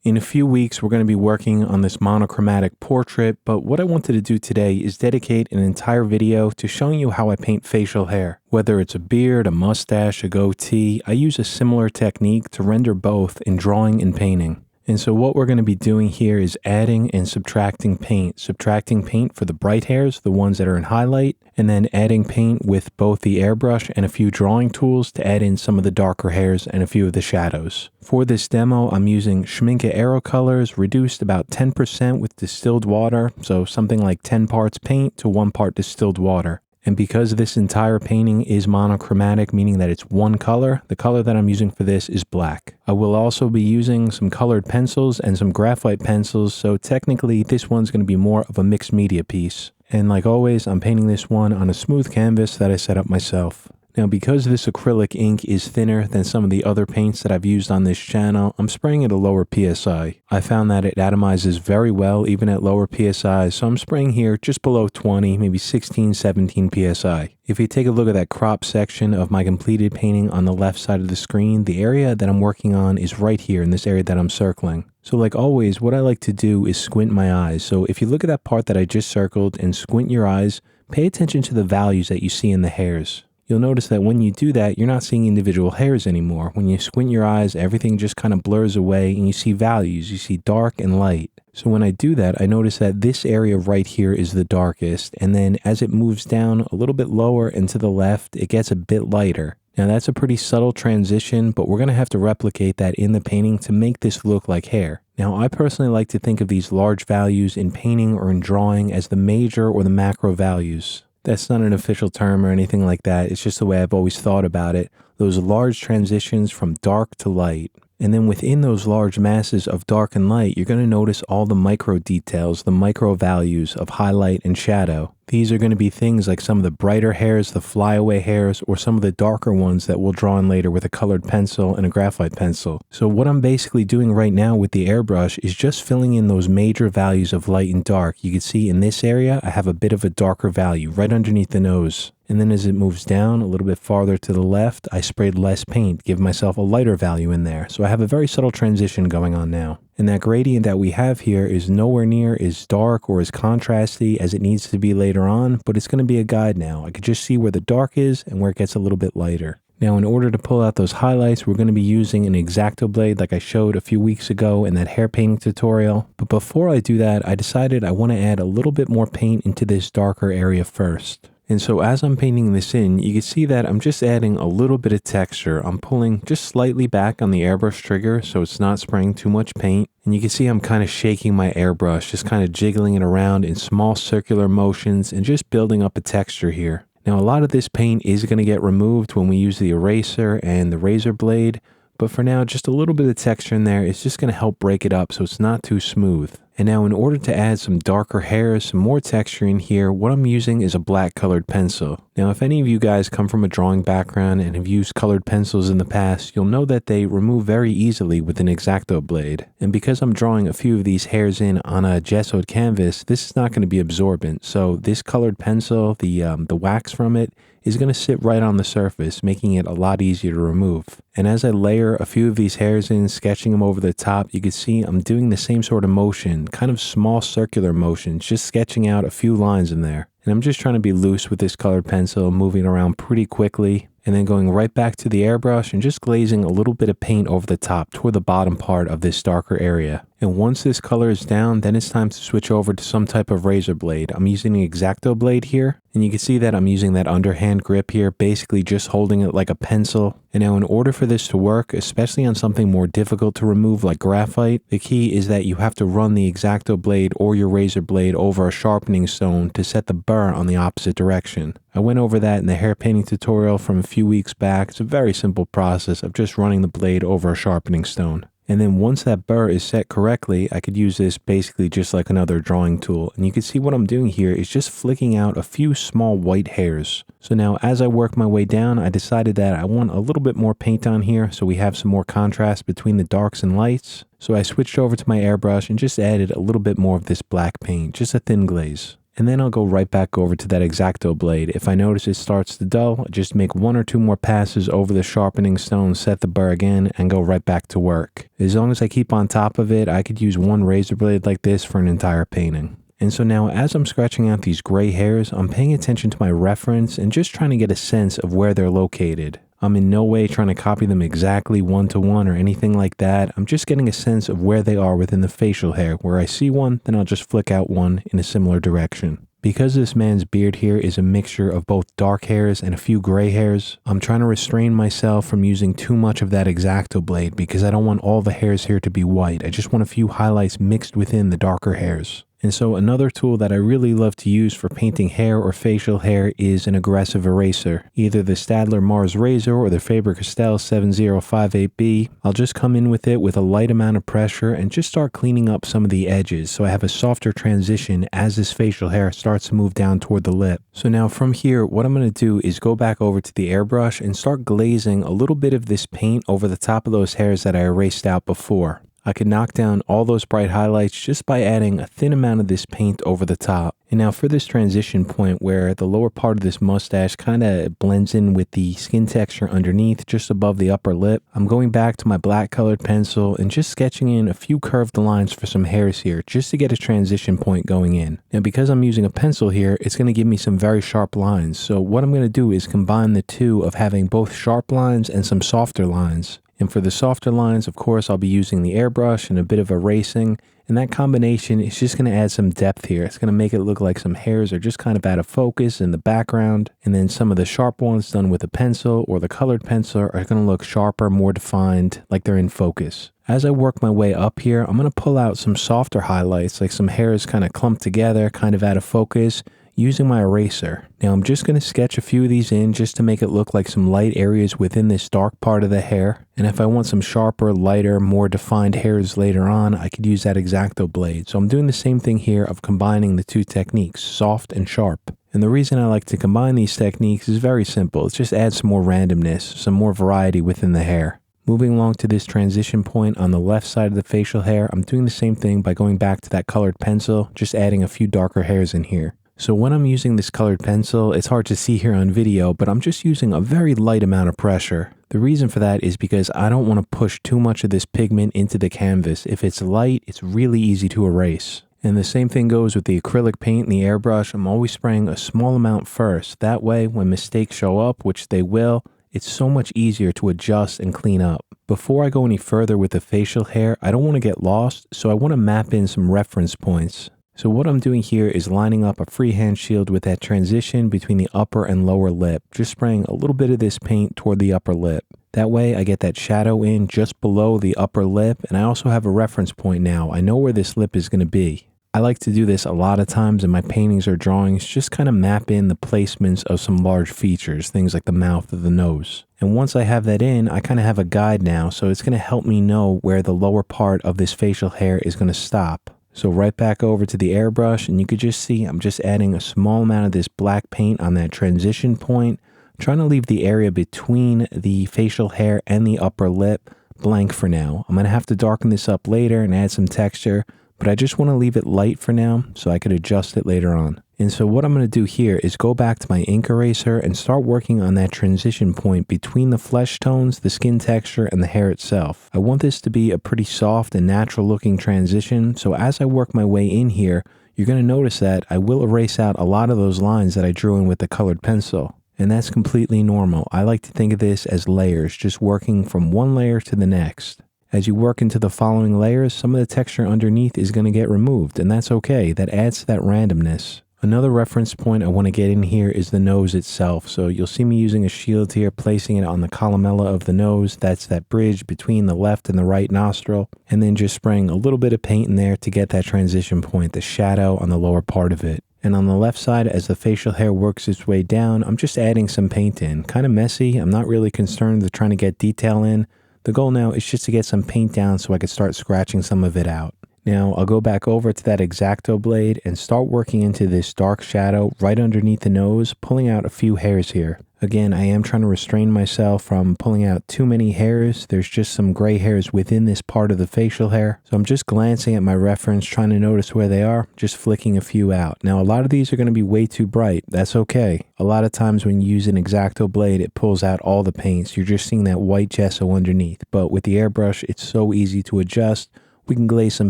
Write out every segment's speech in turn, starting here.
In a few weeks, we're going to be working on this monochromatic portrait, but what I wanted to do today is dedicate an entire video to showing you how I paint facial hair. Whether it's a beard, a mustache, a goatee, I use a similar technique to render both in drawing and painting. And so what we're going to be doing here is adding and subtracting paint. Subtracting paint for the bright hairs, the ones that are in highlight, and then adding paint with both the airbrush and a few drawing tools to add in some of the darker hairs and a few of the shadows. For this demo, I'm using Schmincke Aero colors, reduced about 10% with distilled water, so something like 10 parts paint to 1 part distilled water. And because this entire painting is monochromatic, meaning that it's one color, the color that I'm using for this is black. I will also be using some colored pencils and some graphite pencils, so technically this one's going to be more of a mixed media piece. And like always, I'm painting this one on a smooth canvas that I set up myself. Now, because this acrylic ink is thinner than some of the other paints that I've used on this channel, I'm spraying at a lower PSI. I found that it atomizes very well even at lower PSI, so I'm spraying here just below 20, maybe 16, 17 PSI. If you take a look at that crop section of my completed painting on the left side of the screen, the area that I'm working on is right here in this area that I'm circling. So like always, what I like to do is squint my eyes. So if you look at that part that I just circled and squint your eyes, pay attention to the values that you see in the hairs. You'll notice that when you do that, you're not seeing individual hairs anymore. When you squint your eyes, everything just kind of blurs away and you see values. You see dark and light. So when I do that, I notice that this area right here is the darkest. And then as it moves down a little bit lower and to the left, it gets a bit lighter. Now that's a pretty subtle transition, but we're going to have to replicate that in the painting to make this look like hair. Now I personally like to think of these large values in painting or in drawing as the major or the macro values. That's not an official term or anything like that. It's just the way I've always thought about it. Those large transitions from dark to light. And then within those large masses of dark and light, you're going to notice all the micro details, the micro values of highlight and shadow. These are going to be things like some of the brighter hairs, the flyaway hairs, or some of the darker ones that we'll draw in later with a colored pencil and a graphite pencil. So what I'm basically doing right now with the airbrush is just filling in those major values of light and dark. You can see in this area, I have a bit of a darker value right underneath the nose. And then as it moves down a little bit farther to the left, I sprayed less paint, give myself a lighter value in there. So I have a very subtle transition going on now. And that gradient that we have here is nowhere near as dark or as contrasty as it needs to be later on, but it's going to be a guide now. I could just see where the dark is and where it gets a little bit lighter. Now, in order to pull out those highlights, we're going to be using an X-Acto blade like I showed a few weeks ago in that hair painting tutorial. But before I do that, I decided I want to add a little bit more paint into this darker area first. And so as I'm painting this in, you can see that I'm just adding a little bit of texture. I'm pulling just slightly back on the airbrush trigger so it's not spraying too much paint. And you can see I'm kind of shaking my airbrush, just kind of jiggling it around in small circular motions and just building up a texture here. Now a lot of this paint is going to get removed when we use the eraser and the razor blade. But for now, just a little bit of texture in there is just going to help break it up so it's not too smooth. And now in order to add some darker hairs, some more texture in here, what I'm using is a black colored pencil. Now if any of you guys come from a drawing background and have used colored pencils in the past, you'll know that they remove very easily with an X-Acto blade. And because I'm drawing a few of these hairs in on a gessoed canvas, this is not going to be absorbent. So this colored pencil, the wax from it, is going to sit right on the surface, making it a lot easier to remove. And as I layer a few of these hairs in, sketching them over the top, you can see I'm doing the same sort of motion, kind of small circular motions, just sketching out a few lines in there. And I'm just trying to be loose with this colored pencil, moving around pretty quickly, and then going right back to the airbrush and just glazing a little bit of paint over the top toward the bottom part of this darker area. And once this color is down, then it's time to switch over to some type of razor blade. I'm using an X-Acto blade here, and you can see that I'm using that underhand grip here, basically just holding it like a pencil. And now in order for this to work, especially on something more difficult to remove like graphite, the key is that you have to run the X-Acto blade or your razor blade over a sharpening stone to set the burr on the opposite direction. I went over that in the hair painting tutorial from a few weeks back. It's a very simple process of just running the blade over a sharpening stone. And then once that burr is set correctly, I could use this basically just like another drawing tool. And you can see what I'm doing here is just flicking out a few small white hairs. So now as I work my way down, I decided that I want a little bit more paint on here so we have some more contrast between the darks and lights. So I switched over to my airbrush and just added a little bit more of this black paint, just a thin glaze. And then I'll go right back over to that X-Acto blade. If I notice it starts to dull, I just make 1 or 2 more passes over the sharpening stone, set the burr again, and go right back to work. As long as I keep on top of it, I could use one razor blade like this for an entire painting. And so now as I'm scratching out these gray hairs, I'm paying attention to my reference and just trying to get a sense of where they're located. I'm in no way trying to copy them exactly 1-to-1 or anything like that. I'm just getting a sense of where they are within the facial hair. Where I see one, then I'll just flick out one in a similar direction. Because this man's beard here is a mixture of both dark hairs and a few gray hairs, I'm trying to restrain myself from using too much of that X-Acto blade because I don't want all the hairs here to be white. I just want a few highlights mixed within the darker hairs. And so another tool that I really love to use for painting hair or facial hair is an aggressive eraser. Either the Staedtler Mars Razor or the Faber-Castell 7058B. I'll just come in with it with a light amount of pressure and just start cleaning up some of the edges so I have a softer transition as this facial hair starts to move down toward the lip. So now from here, what I'm going to do is go back over to the airbrush and start glazing a little bit of this paint over the top of those hairs that I erased out before. I could knock down all those bright highlights just by adding a thin amount of this paint over the top. And now for this transition point where the lower part of this mustache kind of blends in with the skin texture underneath just above the upper lip, I'm going back to my black colored pencil and just sketching in a few curved lines for some hairs here just to get a transition point going in. Now because I'm using a pencil here, it's going to give me some very sharp lines. So what I'm going to do is combine the two of having both sharp lines and some softer lines. And for the softer lines, of course, I'll be using the airbrush and a bit of erasing. And that combination is just going to add some depth here. It's going to make it look like some hairs are just kind of out of focus in the background. And then some of the sharp ones done with a pencil or the colored pencil are going to look sharper, more defined, like they're in focus. As I work my way up here, I'm going to pull out some softer highlights, like some hairs kind of clumped together, kind of out of focus, using my eraser. Now I'm just going to sketch a few of these in just to make it look like some light areas within this dark part of the hair. And if I want some sharper, lighter, more defined hairs later on, I could use that X-Acto blade. So I'm doing the same thing here of combining the two techniques, soft and sharp. And the reason I like to combine these techniques is very simple. It just adds some more randomness, some more variety within the hair. Moving along to this transition point on the left side of the facial hair, I'm doing the same thing by going back to that colored pencil, just adding a few darker hairs in here. So when I'm using this colored pencil, it's hard to see here on video, but I'm just using a very light amount of pressure. The reason for that is because I don't want to push too much of this pigment into the canvas. If it's light, it's really easy to erase. And the same thing goes with the acrylic paint and the airbrush. I'm always spraying a small amount first. That way, when mistakes show up, which they will, it's so much easier to adjust and clean up. Before I go any further with the facial hair, I don't want to get lost, so I want to map in some reference points. So what I'm doing here is lining up a freehand shield with that transition between the upper and lower lip, just spraying a little bit of this paint toward the upper lip. That way I get that shadow in just below the upper lip, and I also have a reference point now. I know where this lip is going to be. I like to do this a lot of times in my paintings or drawings, just kind of map in the placements of some large features, things like the mouth or the nose. And once I have that in, I kind of have a guide now, so it's going to help me know where the lower part of this facial hair is going to stop. So right back over to the airbrush, and you could just see I'm just adding a small amount of this black paint on that transition point, trying to leave the area between the facial hair and the upper lip blank for now. I'm going to have to darken this up later and add some texture, but I just want to leave it light for now so I could adjust it later on. And so what I'm going to do here is go back to my ink eraser and start working on that transition point between the flesh tones, the skin texture, and the hair itself. I want this to be a pretty soft and natural looking transition, so as I work my way in here, you're going to notice that I will erase out a lot of those lines that I drew in with the colored pencil. And that's completely normal. I like to think of this as layers, just working from one layer to the next. As you work into the following layers, some of the texture underneath is going to get removed, and that's okay. That adds to that randomness. Another reference point I want to get in here is the nose itself. So you'll see me using a shield here, placing it on the columella of the nose. That's that bridge between the left and the right nostril. And then just spraying a little bit of paint in there to get that transition point, the shadow on the lower part of it. And on the left side, as the facial hair works its way down, I'm just adding some paint in. Kind of messy. I'm not really concerned with trying to get detail in. The goal now is just to get some paint down so I can start scratching some of it out. Now I'll go back over to that X-Acto blade and start working into this dark shadow right underneath the nose, pulling out a few hairs here. Again, I am trying to restrain myself from pulling out too many hairs. There's just some gray hairs within this part of the facial hair. So I'm just glancing at my reference, trying to notice where they are, just flicking a few out. Now, a lot of these are going to be way too bright. That's okay. A lot of times when you use an X-Acto blade, it pulls out all the paints. You're just seeing that white gesso underneath. But with the airbrush, it's so easy to adjust. We can glaze some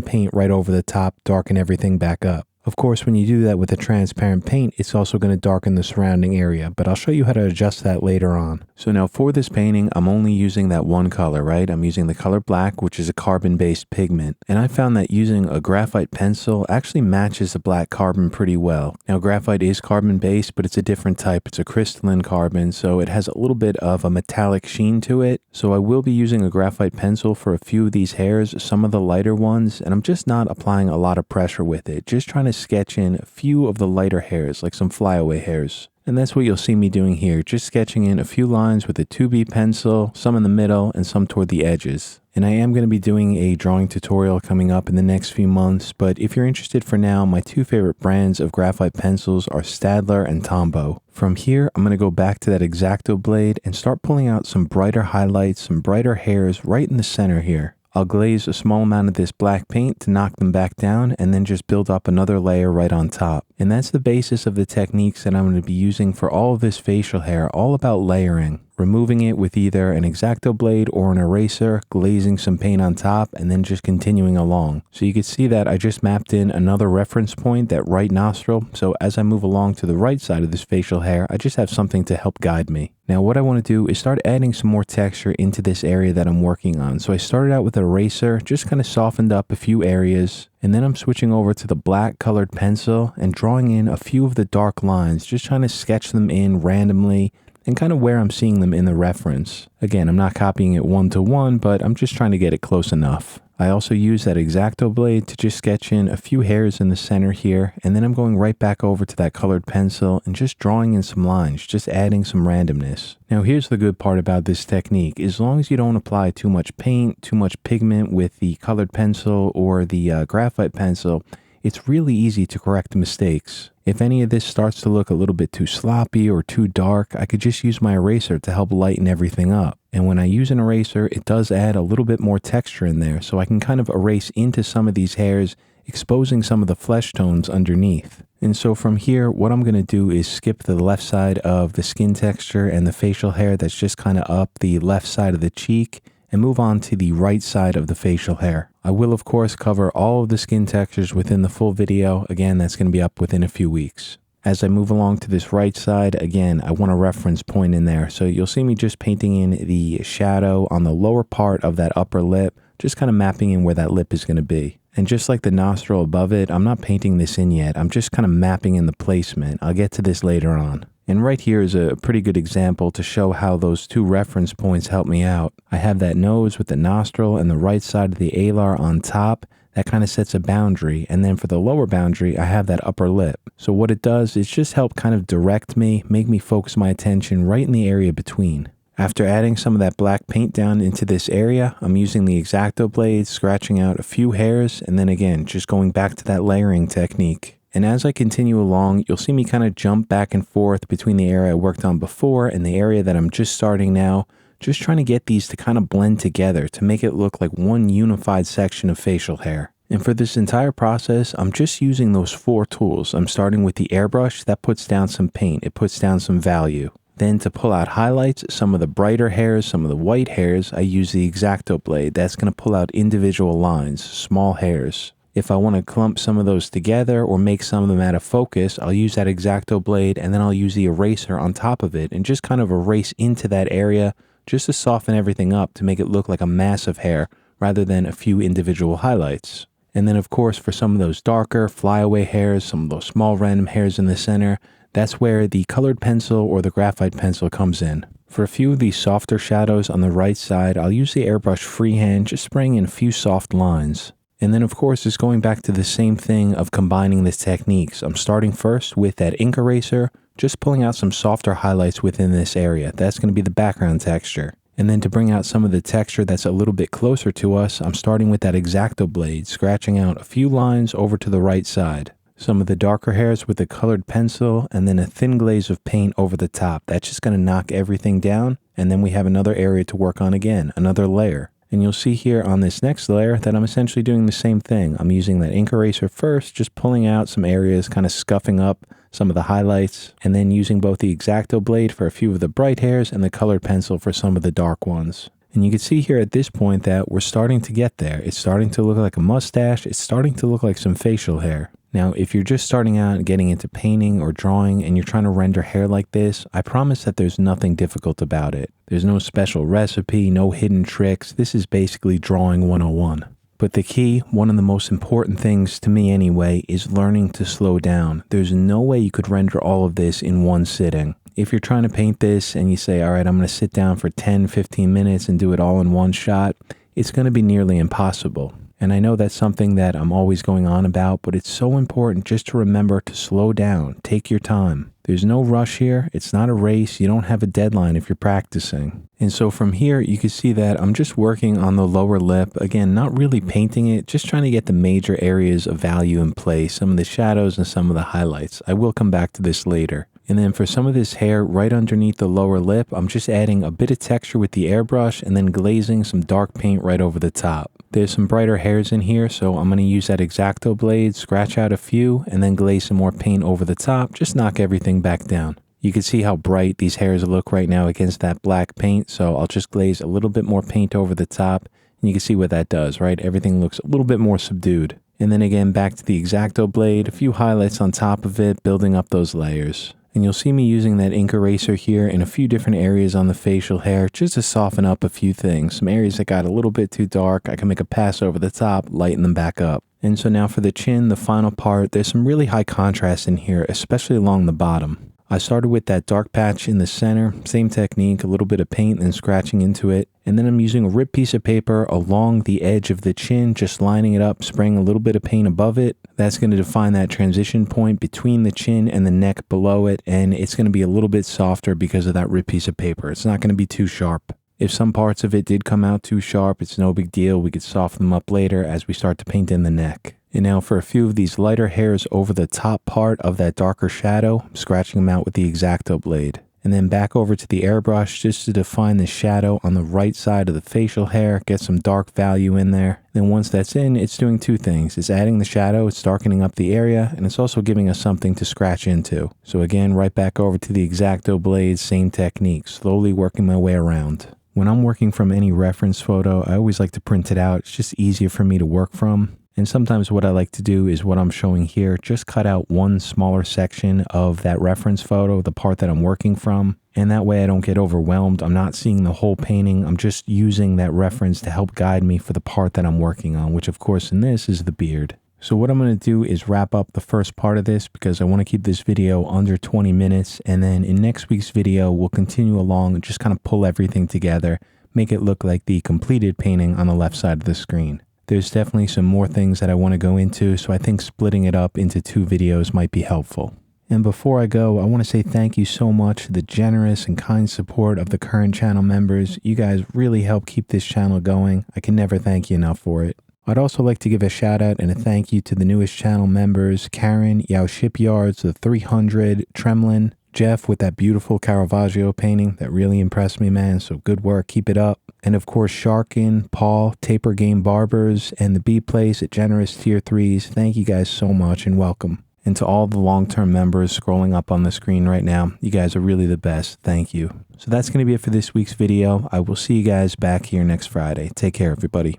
paint right over the top, darken everything back up. Of course, when you do that with a transparent paint, it's also going to darken the surrounding area, but I'll show you how to adjust that later on. So now for this painting, I'm only using that one color, right? I'm using the color black, which is a carbon-based pigment. And I found that using a graphite pencil actually matches the black carbon pretty well. Now, graphite is carbon-based, but it's a different type. It's a crystalline carbon, so it has a little bit of a metallic sheen to it. So I will be using a graphite pencil for a few of these hairs, some of the lighter ones, and I'm just not applying a lot of pressure with it, just trying to sketch in a few of the lighter hairs, like some flyaway hairs. And that's what you'll see me doing here, just sketching in a few lines with a 2B pencil, some in the middle and some toward the edges. And I am going to be doing a drawing tutorial coming up in the next few months, but if you're interested for now, my two favorite brands of graphite pencils are Staedtler and Tombow. From here, I'm going to go back to that X-Acto blade and start pulling out some brighter highlights, some brighter hairs right in the center here. I'll glaze a small amount of this black paint to knock them back down and then just build up another layer right on top. And that's the basis of the techniques that I'm going to be using for all of this facial hair, all about layering. Removing it with either an X-Acto blade or an eraser, glazing some paint on top, and then just continuing along. So you can see that I just mapped in another reference point, that right nostril. So as I move along to the right side of this facial hair, I just have something to help guide me. Now what I want to do is start adding some more texture into this area that I'm working on. So I started out with an eraser, just kind of softened up a few areas. And then I'm switching over to the black colored pencil and drawing in a few of the dark lines, just trying to sketch them in randomly and kind of where I'm seeing them in the reference. Again, I'm not copying it one-to-one, but I'm just trying to get it close enough. I also use that X-Acto blade to just sketch in a few hairs in the center here, and then I'm going right back over to that colored pencil and just drawing in some lines, just adding some randomness. Now here's the good part about this technique. As long as you don't apply too much paint, too much pigment with the colored pencil or the graphite pencil, it's really easy to correct mistakes. If any of this starts to look a little bit too sloppy or too dark, I could just use my eraser to help lighten everything up. And when I use an eraser, it does add a little bit more texture in there, so I can kind of erase into some of these hairs, exposing some of the flesh tones underneath. And so from here, what I'm going to do is skip the left side of the skin texture and the facial hair that's just kind of up the left side of the cheek, and move on to the right side of the facial hair. I will of course cover all of the skin textures within the full video. Again, that's going to be up within a few weeks. As I move along to this right side, again, I want a reference point in there. So you'll see me just painting in the shadow on the lower part of that upper lip, just kind of mapping in where that lip is going to be. And just like the nostril above it, I'm not painting this in yet. I'm just kind of mapping in the placement. I'll get to this later on. And right here is a pretty good example to show how those two reference points help me out. I have that nose with the nostril and the right side of the alar on top. That kind of sets a boundary. And then for the lower boundary, I have that upper lip. So what it does is just help kind of direct me, make me focus my attention right in the area between. After adding some of that black paint down into this area, I'm using the X-Acto blade, scratching out a few hairs, and then again, just going back to that layering technique. And as I continue along, you'll see me kind of jump back and forth between the area I worked on before and the area that I'm just starting now, just trying to get these to kind of blend together to make it look like one unified section of facial hair. And for this entire process, I'm just using those 4 tools. I'm starting with the airbrush that puts down some paint, it puts down some value. Then to pull out highlights, some of the brighter hairs, some of the white hairs, I use the X-Acto blade. That's going to pull out individual lines, small hairs. If I want to clump some of those together or make some of them out of focus, I'll use that X-Acto blade and then I'll use the eraser on top of it and just kind of erase into that area just to soften everything up to make it look like a mass of hair rather than a few individual highlights. And then of course for some of those darker flyaway hairs, some of those small random hairs in the center, that's where the colored pencil or the graphite pencil comes in. For a few of these softer shadows on the right side, I'll use the airbrush freehand, just spraying in a few soft lines. And then of course, it's going back to the same thing of combining these techniques. I'm starting first with that ink eraser, just pulling out some softer highlights within this area. That's going to be the background texture. And then to bring out some of the texture that's a little bit closer to us, I'm starting with that X-Acto blade, scratching out a few lines over to the right side. some of the darker hairs with a colored pencil, and then a thin glaze of paint over the top. That's just going to knock everything down. And then we have another area to work on again, another layer. And you'll see here on this next layer that I'm essentially doing the same thing. I'm using that ink eraser first, just pulling out some areas, kind of scuffing up some of the highlights, and then using both the X-Acto blade for a few of the bright hairs and the colored pencil for some of the dark ones. And you can see here at this point that we're starting to get there. It's starting to look like a mustache. It's starting to look like some facial hair. Now, if you're just starting out and getting into painting or drawing and you're trying to render hair like this, I promise that there's nothing difficult about it. There's no special recipe, no hidden tricks. This is basically drawing 101. But the key, one of the most important things to me anyway, is learning to slow down. There's no way you could render all of this in one sitting. If you're trying to paint this and you say, all right, I'm going to sit down for 10, 15 minutes and do it all in one shot, it's going to be nearly impossible. And I know that's something that I'm always going on about, but it's so important just to remember to slow down, take your time. There's no rush here. It's not a race. You don't have a deadline if you're practicing. And so from here, you can see that I'm just working on the lower lip. Again, not really painting it, just trying to get the major areas of value in place, some of the shadows and some of the highlights. I will come back to this later. And then for some of this hair right underneath the lower lip, I'm just adding a bit of texture with the airbrush and then glazing some dark paint right over the top. There's some brighter hairs in here, so I'm going to use that X-Acto blade, scratch out a few, and then glaze some more paint over the top, just knock everything back down. You can see how bright these hairs look right now against that black paint, so I'll just glaze a little bit more paint over the top, and you can see what that does, right? Everything looks a little bit more subdued. And then again, back to the X-Acto blade, a few highlights on top of it, building up those layers. And you'll see me using that ink eraser here in a few different areas on the facial hair just to soften up a few things. Some areas that got a little bit too dark, I can make a pass over the top, lighten them back up. And so now for the chin, the final part, there's some really high contrast in here, especially along the bottom. I started with that dark patch in the center, same technique, a little bit of paint and scratching into it. And then I'm using a ripped piece of paper along the edge of the chin, just lining it up, spraying a little bit of paint above it. That's going to define that transition point between the chin and the neck below it. And it's going to be a little bit softer because of that ripped piece of paper. It's not going to be too sharp. If some parts of it did come out too sharp, it's no big deal. We could soften them up later as we start to paint in the neck. And now for a few of these lighter hairs over the top part of that darker shadow, I'm scratching them out with the X-Acto blade. And then back over to the airbrush just to define the shadow on the right side of the facial hair, get some dark value in there. Then once that's in, it's doing two things. It's adding the shadow, it's darkening up the area, and it's also giving us something to scratch into. So again, right back over to the X-Acto blade, same technique, slowly working my way around. When I'm working from any reference photo, I always like to print it out. It's just easier for me to work from. And sometimes what I like to do is what I'm showing here, just cut out one smaller section of that reference photo, the part that I'm working from. And that way I don't get overwhelmed. I'm not seeing the whole painting. I'm just using that reference to help guide me for the part that I'm working on, which of course in this is the beard. So what I'm going to do is wrap up the first part of this because I want to keep this video under 20 minutes. And then in next week's video, we'll continue along and just kind of pull everything together, make it look like the completed painting on the left side of the screen. There's definitely some more things that I want to go into, so I think splitting it up into 2 videos might be helpful. And before I go, I want to say thank you so much to the generous and kind support of the current channel members. You guys really help keep this channel going. I can never thank you enough for it. I'd also like to give a shout out and a thank you to the newest channel members, Karen, Yao Shipyards, the 300, Tremlin, Jeff with that beautiful Caravaggio painting that really impressed me, man. So good work, keep it up. And of course, Sharkin, Paul, Taper Game Barbers, and the B Place at Generous Tier 3s. Thank you guys so much and welcome. And to all the long-term members scrolling up on the screen right now, you guys are really the best. Thank you. So that's going to be it for this week's video. I will see you guys back here next Friday. Take care, everybody.